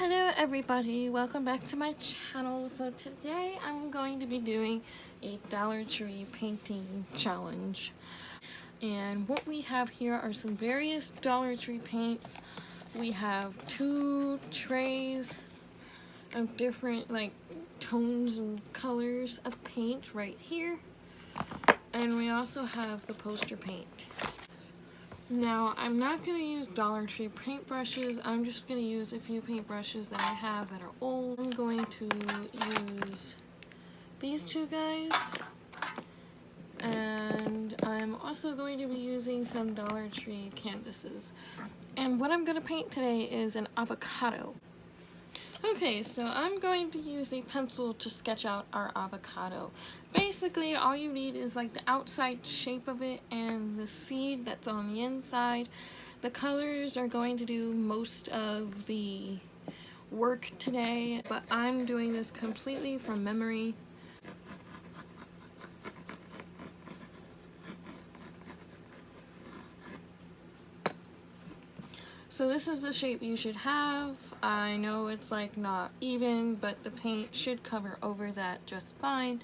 Hello everybody, welcome back to my channel. So today I'm going to be doing a Dollar Tree painting challenge. And what we have here are some various Dollar Tree paints. We have 2 trays of different tones and colors of paint right here. And we also have the poster paint. Now, I'm not going to use Dollar Tree paintbrushes. I'm just going to use a few paintbrushes that I have that are old. I'm going to use these 2 guys. And I'm also going to be using some Dollar Tree canvases. And what I'm going to paint today is an avocado. Okay, so I'm going to use a pencil to sketch out our avocado. Basically, all you need is the outside shape of it and the seed that's on the inside. The colors are going to do most of the work today, but I'm doing this completely from memory. So this is the shape you should have. I know it's not even, but the paint should cover over that just fine.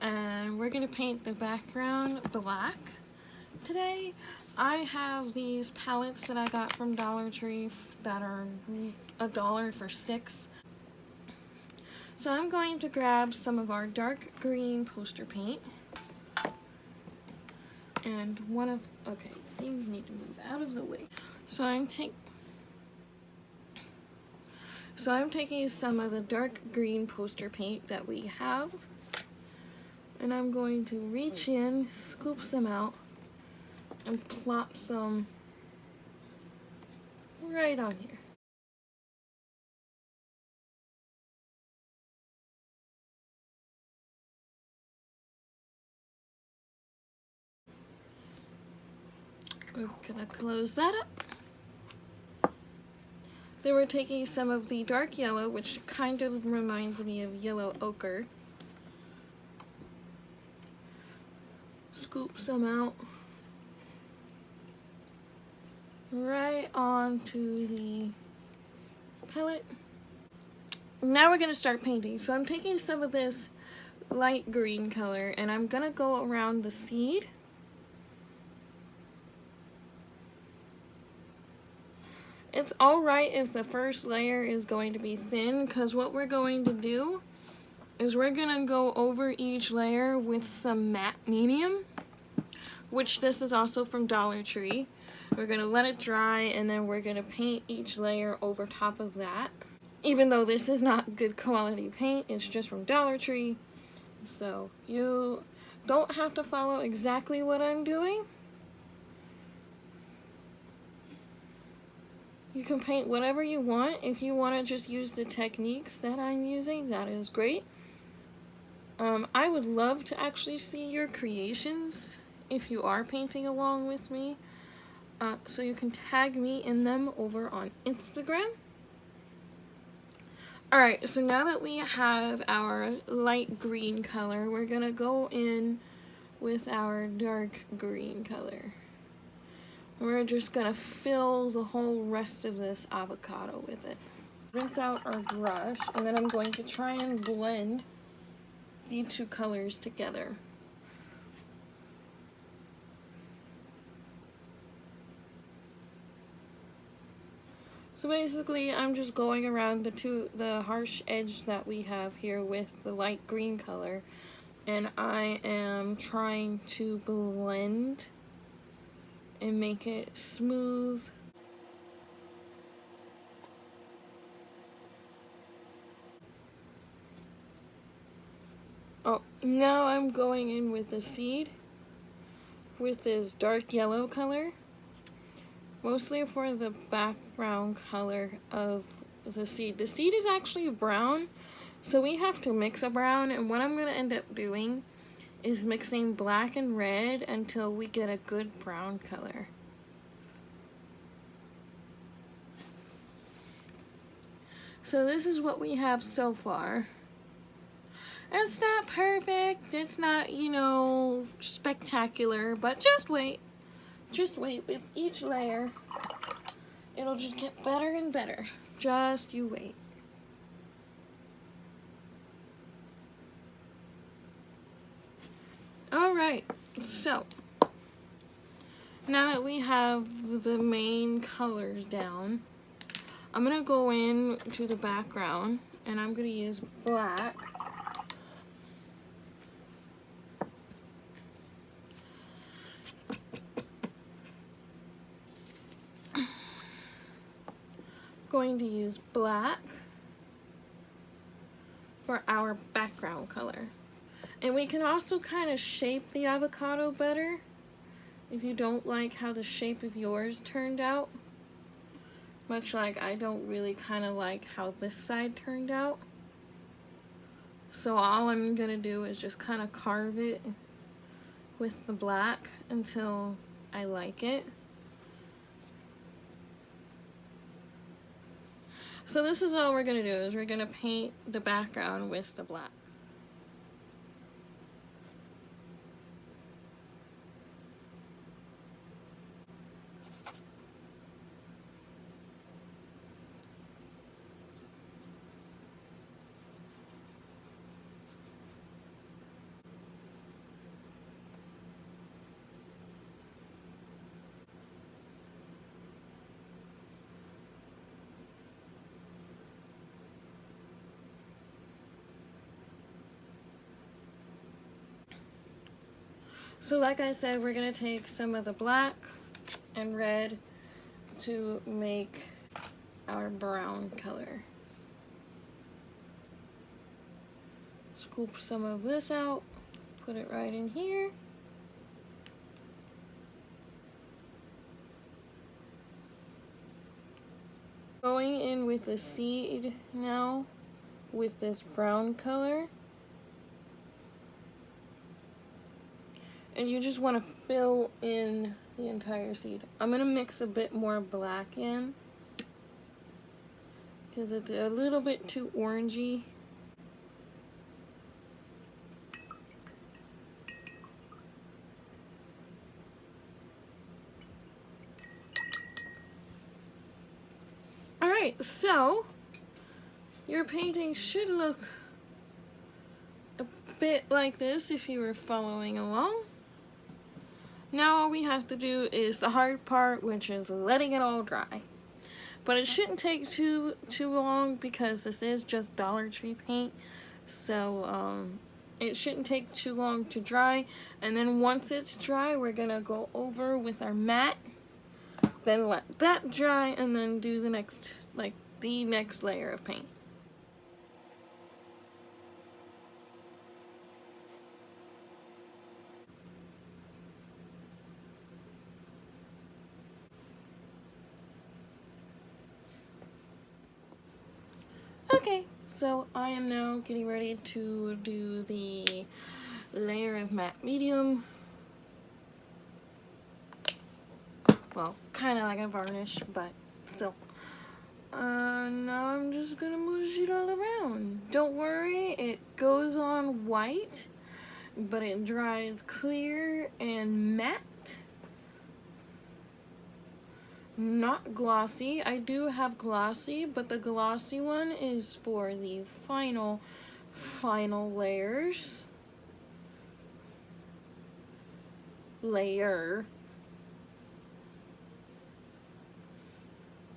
And we're gonna paint the background black today. I have these palettes that I got from Dollar Tree that are $1 for 6. So I'm going to grab some of our dark green poster paint. And okay, things need to move out of the way. So I'm taking some of the dark green poster paint that we have, and I'm going to reach in, scoop some out, and plop some right on here. We're gonna close that up. Then we're taking some of the dark yellow, which kind of reminds me of yellow ochre. Scoop some out right onto the palette. Now we're gonna start painting. So I'm taking some of this light green color and I'm gonna go around the seed. It's alright if the first layer is going to be thin, because what we're going to do is we're going to go over each layer with some matte medium, which this is also from Dollar Tree. We're going to let it dry and then we're going to paint each layer over top of that. Even though this is not good quality paint, it's just from Dollar Tree. So you don't have to follow exactly what I'm doing. You can paint whatever you want. If you want to just use the techniques that I'm using, that is great. I would love to actually see your creations if you are painting along with me. So you can tag me in them over on Instagram. Alright, so now that we have our light green color, we're going to go in with our dark green color. We're just gonna fill the whole rest of this avocado with it. Rinse out our brush, and then I'm going to try and blend the 2 colors together. So basically, I'm just going around the harsh edge that we have here with the light green color, and I am trying to blend and make it smooth. Oh, now I'm going in with the seed with this dark yellow color, mostly for the background color of the seed. The seed is actually brown, so we have to mix a brown, and what I'm going to end up doing is mixing black and red until we get a good brown color. So this is what we have so far. It's not perfect, it's not, spectacular, but just wait. Just wait. With each layer, it'll just get better and better. Just you wait. So now that we have the main colors down, I'm gonna go in to the background and I'm gonna use black. Going to use black for our background color. And we can also kind of shape the avocado better if you don't like how the shape of yours turned out. Much like I don't really kind of like how this side turned out. So all I'm gonna do is just kind of carve it with the black until I like it. So this is all we're gonna do, is we're gonna paint the background with the black. So like I said, we're gonna take some of the black and red to make our brown color. Scoop some of this out, put it right in here. Going in with the seed now with this brown color. And you just want to fill in the entire seed. I'm going to mix a bit more black in because it's a little bit too orangey. Alright, so your painting should look a bit like this if you were following along. Now all we have to do is the hard part, which is letting it all dry. But it shouldn't take too long because this is just Dollar Tree paint. So it shouldn't take too long to dry. And then once it's dry, we're gonna go over with our mat. Then let that dry and then do the next layer of paint. Okay, so I am now getting ready to do the layer of matte medium. Well, kind of like a varnish, but still. Now I'm just gonna mush it all around. Don't worry, it goes on white, but it dries clear and matte. Not glossy. I do have glossy, but the glossy one is for the final layers.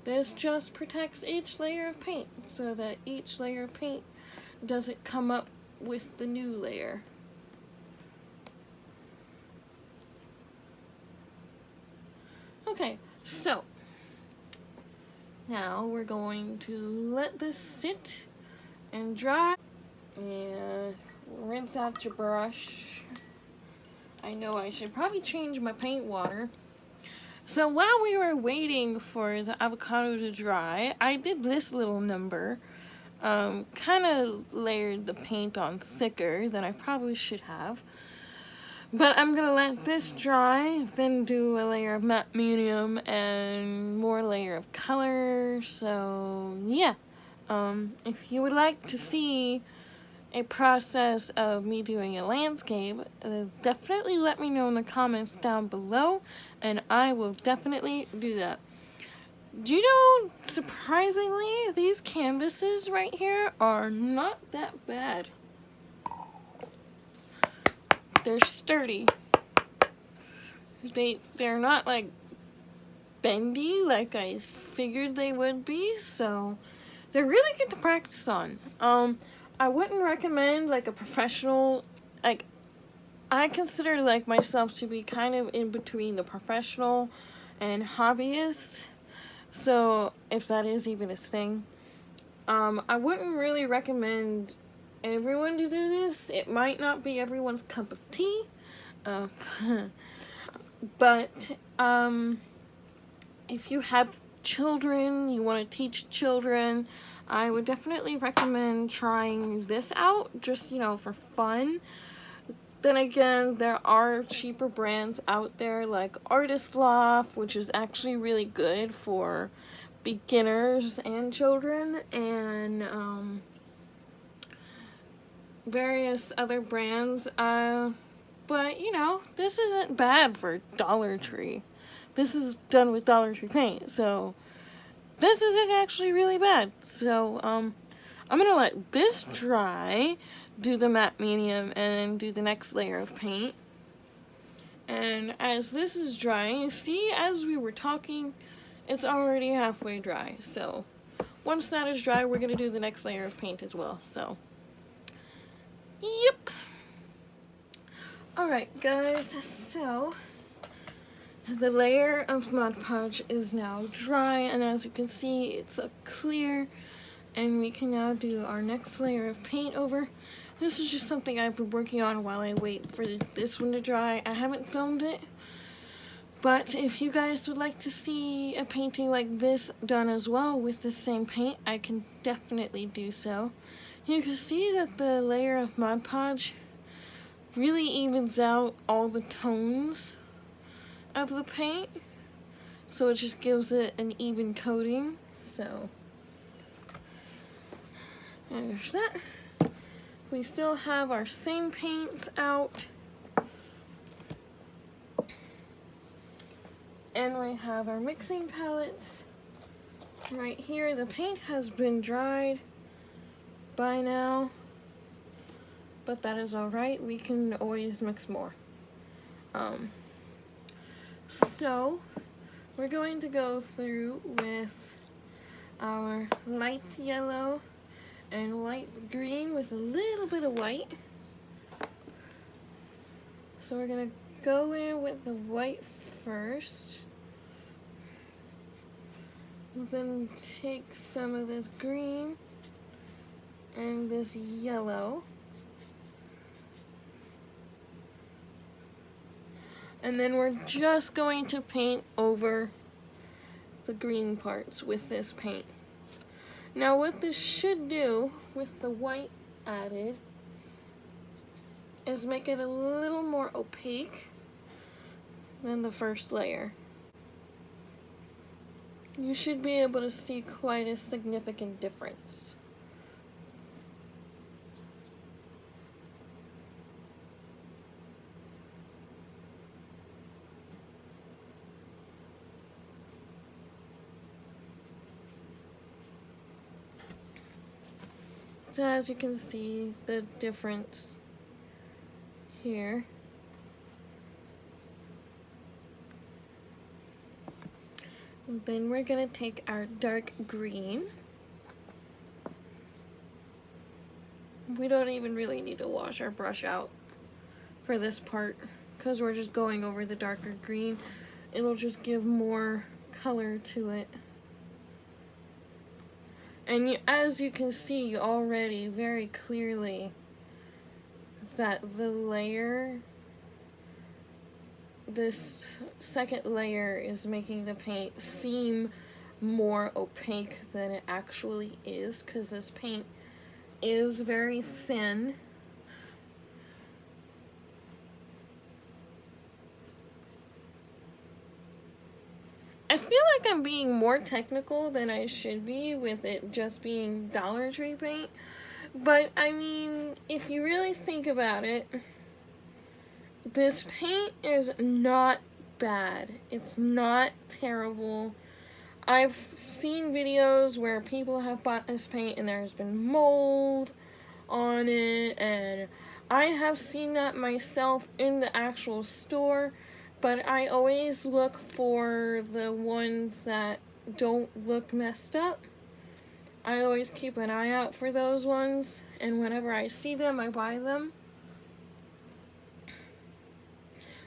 This just protects each layer of paint so that each layer of paint doesn't come up with the new layer. Okay, so now we're going to let this sit and dry and rinse out your brush. I know I should probably change my paint water. So while we were waiting for the avocado to dry, I did this little number. Kind of layered the paint on thicker than I probably should have. But I'm going to let this dry, then do a layer of matte medium and more layer of color. So yeah, if you would like to see a process of me doing a landscape, definitely let me know in the comments down below, and I will definitely do that. Do you know, surprisingly, these canvases right here are not that bad. They're sturdy. they're not like bendy like I figured they would be, so they're really good to practice on. I wouldn't recommend like a professional, like I consider like myself to be kind of in between the professional and hobbyist. So if that is even a thing, I wouldn't really recommend everyone to do this. It might not be everyone's cup of tea, uh, but if you have children, you want to teach children, I would definitely recommend trying this out, just, you know, for fun. Then again, there are cheaper brands out there like Artist Loft, which is actually really good for beginners and children, and various other brands. But, you know, this isn't bad for Dollar Tree. This is done with Dollar Tree paint, so this isn't actually really bad. So, I'm gonna let this dry, do the matte medium, and then do the next layer of paint. And as this is drying, you see, as we were talking, it's already halfway dry. So, once that is dry, we're gonna do the next layer of paint as well. So, yep. Alright, guys, so the layer of Mod Podge is now dry, and as you can see, it's a clear, and we can now do our next layer of paint over. This is just something I've been working on while I wait for this one to dry. I haven't filmed it, but if you guys would like to see a painting like this done as well with the same paint, I can definitely do so. You can see that the layer of Mod Podge really evens out all the tones of the paint, so it just gives it an even coating. So there's that. We still have our same paints out, and we have our mixing palettes right here. The paint has been dried by now, but that is alright. We can always mix more. So we're going to go through with our light yellow and light green with a little bit of white. So we're gonna go in with the white first, then take some of this green and this yellow, and then we're just going to paint over the green parts with this paint. Now what this should do with the white added is make it a little more opaque than the first layer. You should be able to see quite a significant difference. So as you can see the difference here. And then we're gonna take our dark green. We don't even really need to wash our brush out for this part because we're just going over the darker green. It'll just give more color to it. And as you can see already very clearly that the layer, this second layer, is making the paint seem more opaque than it actually is, because this paint is very thin. I feel like I'm being more technical than I should be with it just being Dollar Tree paint, but I mean, if you really think about it, this paint is not bad. It's not terrible. I've seen videos where people have bought this paint and there's been mold on it, and I have seen that myself in the actual store. but I always look for the ones that don't look messed up. I always keep an eye out for those ones, and whenever I see them, I buy them.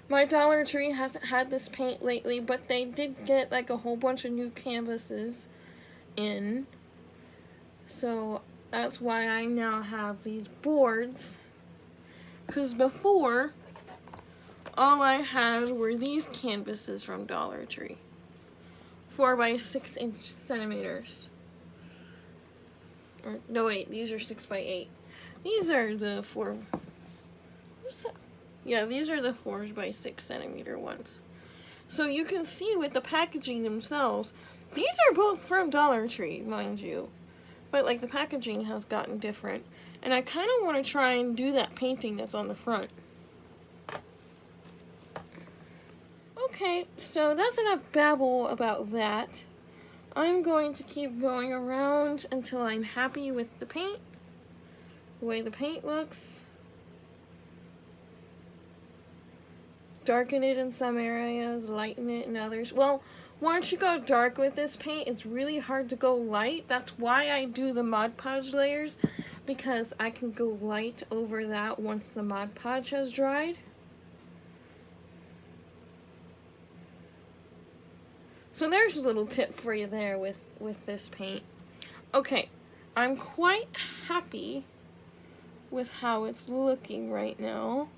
My Dollar Tree hasn't had this paint lately, but they did get like a whole bunch of new canvases in. So that's why I now have these boards. Because before, all I had were these canvases from Dollar Tree. 4 by 6 centimeters. Or, no wait, these are 6 by 8. These are the 4. What's that? Yeah, these are the 4 by 6 centimeter ones. So you can see with the packaging themselves, these are both from Dollar Tree, mind you. But like the packaging has gotten different. And I kind of want to try and do that painting that's on the front. Okay, so that's enough babble about that. I'm going to keep going around until I'm happy with the paint, the way the paint looks. Darken it in some areas, lighten it in others. Well, once you go dark with this paint, it's really hard to go light. That's why I do the Mod Podge layers, because I can go light over that once the Mod Podge has dried. So there's a little tip for you there with this paint. Okay, I'm quite happy with how it's looking right now.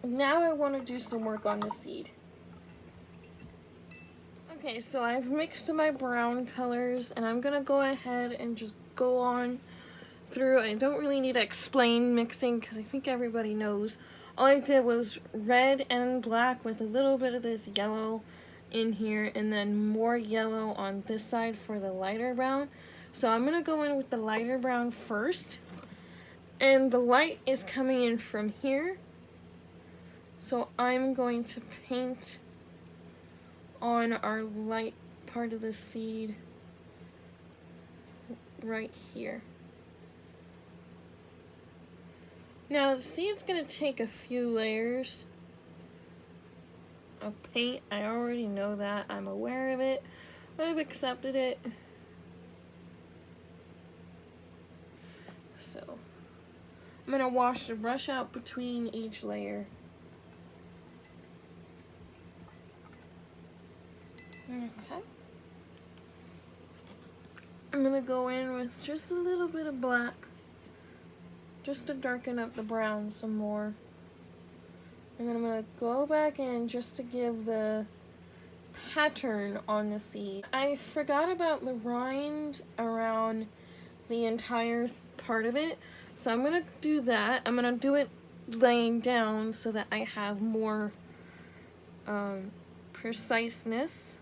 Now I want to do some work on the seed. Okay, so I've mixed my brown colors, and I'm going to go ahead and just go on through. I don't really need to explain mixing because I think everybody knows. All I did was red and black with a little bit of this yellow in here, and then more yellow on this side for the lighter brown. So I'm going to go in with the lighter brown first, and the light is coming in from here. So I'm going to paint on our light part of the seed right here. Now the seed's going to take a few layers of paint. I already know that. I'm aware of it. I've accepted it. So I'm going to wash the brush out between each layer. Okay. I'm going to go in with just a little bit of black, just to darken up the brown some more. And then I'm going to go back in just to give the pattern on the seed. I forgot about the rind around the entire part of it, so I'm going to do that. I'm going to do it laying down so that I have more preciseness.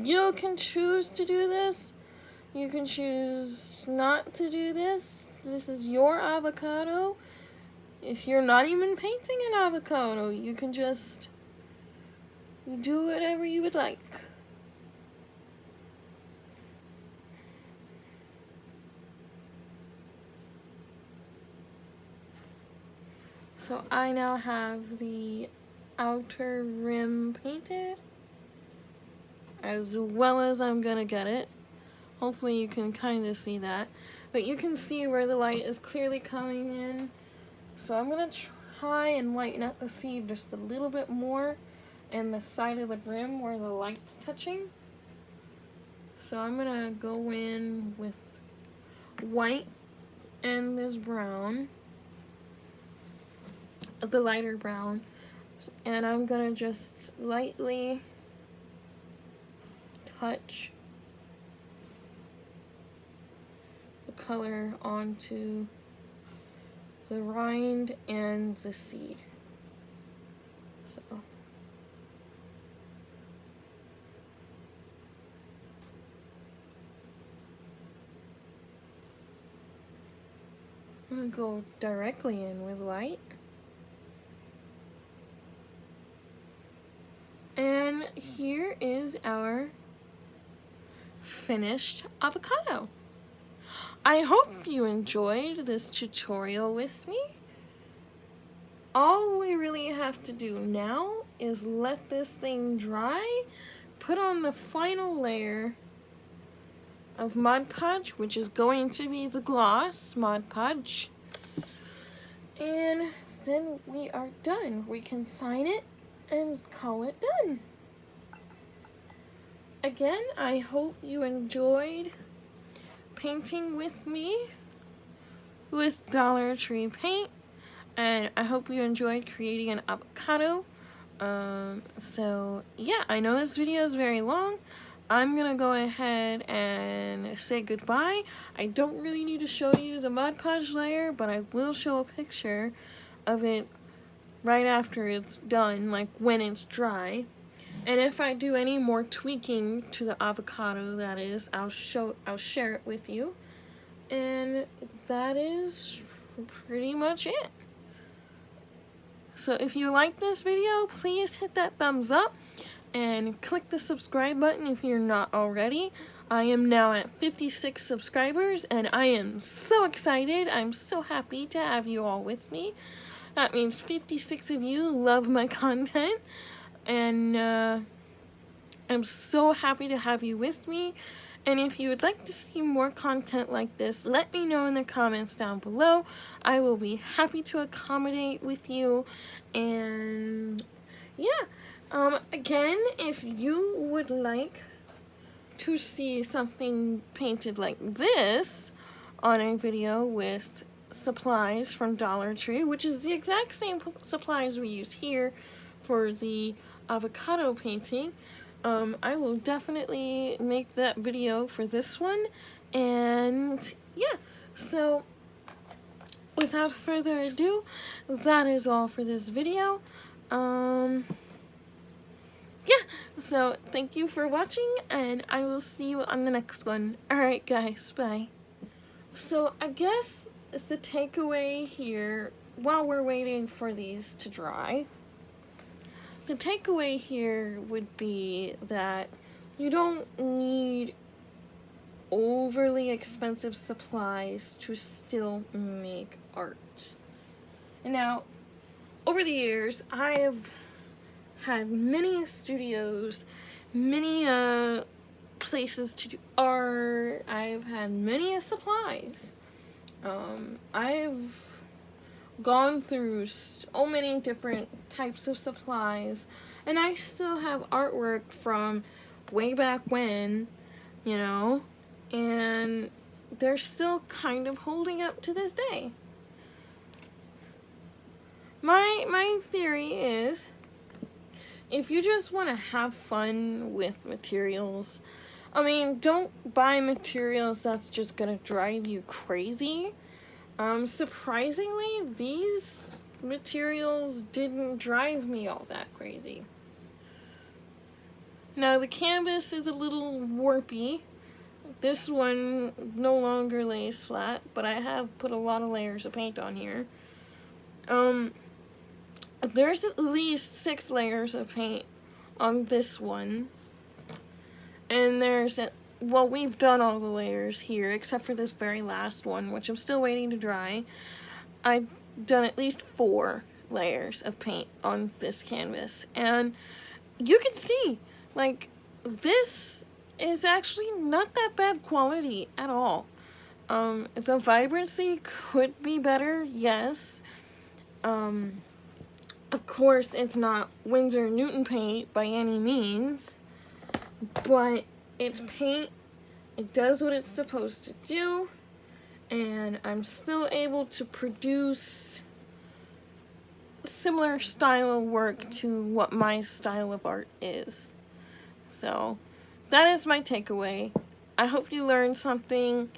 You can choose to do this. You can choose not to do this. This is your avocado. If you're not even painting an avocado, you can just do whatever you would like. So I now have the outer rim painted, as well as I'm gonna get it. Hopefully you can kind of see that, but you can see where the light is clearly coming in. So I'm gonna try and lighten up the seed just a little bit more in the side of the rim where the light's touching. So I'm gonna go in with white and this brown, the lighter brown, and I'm gonna just lightly touch the color onto the rind and the seed. So I'm gonna go directly in with white. here is our finished avocado. I hope you enjoyed this tutorial with me. All we really have to do now is let this thing dry, put on the final layer of Mod Podge, which is going to be the gloss Mod Podge, and then we are done. We can sign it and call it done. Again, I hope you enjoyed painting with me with Dollar Tree paint, and I hope you enjoyed creating an avocado. So yeah, I know this video is very long. I'm gonna go ahead and say goodbye. I don't really need to show you the Mod Podge layer, but I will show a picture of it right after it's done, like when it's dry. And if I do any more tweaking to the avocado, that is, I'll share it with you. And that is pretty much it. So if you like this video, please hit that thumbs up and click the subscribe button if you're not already. I am now at 56 subscribers and I am so excited. I'm so happy to have you all with me. That means 56 of you love my content. And I'm so happy to have you with me. And if you would like to see more content like this, let me know in the comments down below. I will be happy to accommodate with you. And yeah, again, if you would like to see something painted like this on a video with supplies from Dollar Tree, which is the exact same supplies we use here for the avocado painting, I will definitely make that video for this one. And yeah, so without further ado, that is all for this video. Yeah, so thank you for watching, and I will see you on the next one. Alright guys, bye. So I guess the takeaway here, while we're waiting for these to dry, the takeaway here would be that you don't need overly expensive supplies to still make art. And now, over the years, I have had many studios, many places to do art. I've had many supplies. I've gone through so many different types of supplies, and I still have artwork from way back when, you know, and they're still kind of holding up to this day. My theory is, if you just want to have fun with materials, I mean, don't buy materials that's just gonna drive you crazy. Surprisingly, these materials didn't drive me all that crazy. Now, the canvas is a little warpy. This one no longer lays flat, but I have put a lot of layers of paint on here. There's at least 6 layers of paint on this one. And well, we've done all the layers here, except for this very last one, which I'm still waiting to dry. I've done at least 4 layers of paint on this canvas. And you can see, like, this is actually not that bad quality at all. The vibrancy could be better, yes. Of course, it's not Winsor & Newton paint by any means, but it's paint. It does what it's supposed to do, and I'm still able to produce similar style of work to what my style of art is. So that is my takeaway. I hope you learned something.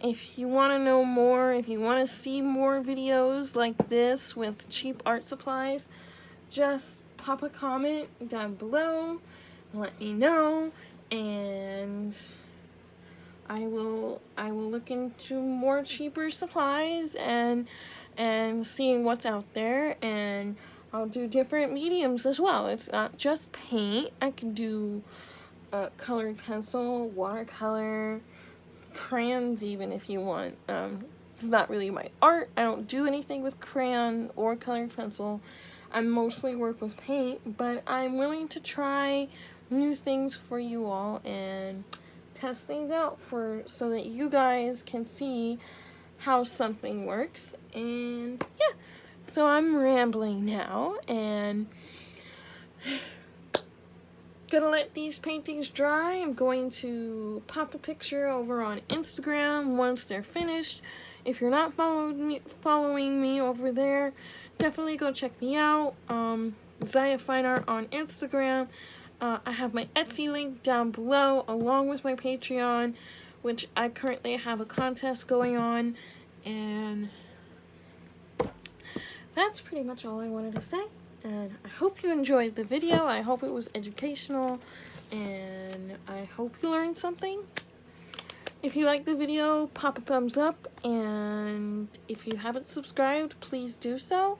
If you want to know more, if you want to see more videos like this with cheap art supplies, just pop a comment down below, let me know, and I will look into more cheaper supplies and seeing what's out there, and I'll do different mediums as well. It's not just paint. I can do colored pencil, watercolor, crayons even if you want. It's not really my art. I don't do anything with crayon or colored pencil. I mostly work with paint, but I'm willing to try new things for you all and test things out so that you guys can see how something works. And yeah, so I'm rambling now and gonna let these paintings dry. I'm going to pop a picture over on Instagram once they're finished. If you're not following me over there, definitely go check me out. Zaya Fine Art on Instagram. I have my Etsy link down below along with my Patreon, which I currently have a contest going on. And that's pretty much all I wanted to say. And I hope you enjoyed the video. I hope it was educational, and I hope you learned something. If you liked the video, pop a thumbs up, and if you haven't subscribed, please do so.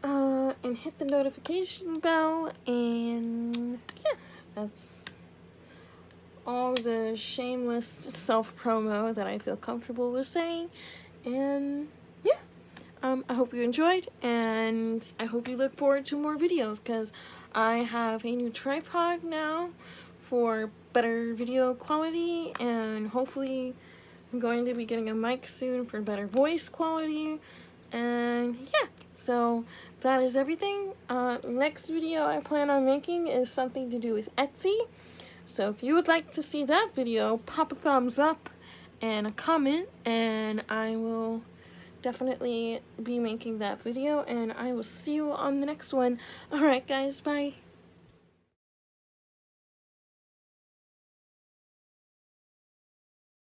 And hit the notification bell, and yeah, that's all the shameless self-promo that I feel comfortable with saying. And yeah, I hope you enjoyed, and I hope you look forward to more videos, because I have a new tripod now for better video quality, and hopefully I'm going to be getting a mic soon for better voice quality. And yeah, so that is everything. Next video I plan on making is something to do with Etsy. So if you would like to see that video, pop a thumbs up and a comment, and I will definitely be making that video, and I will see you on the next one. Alright guys, bye.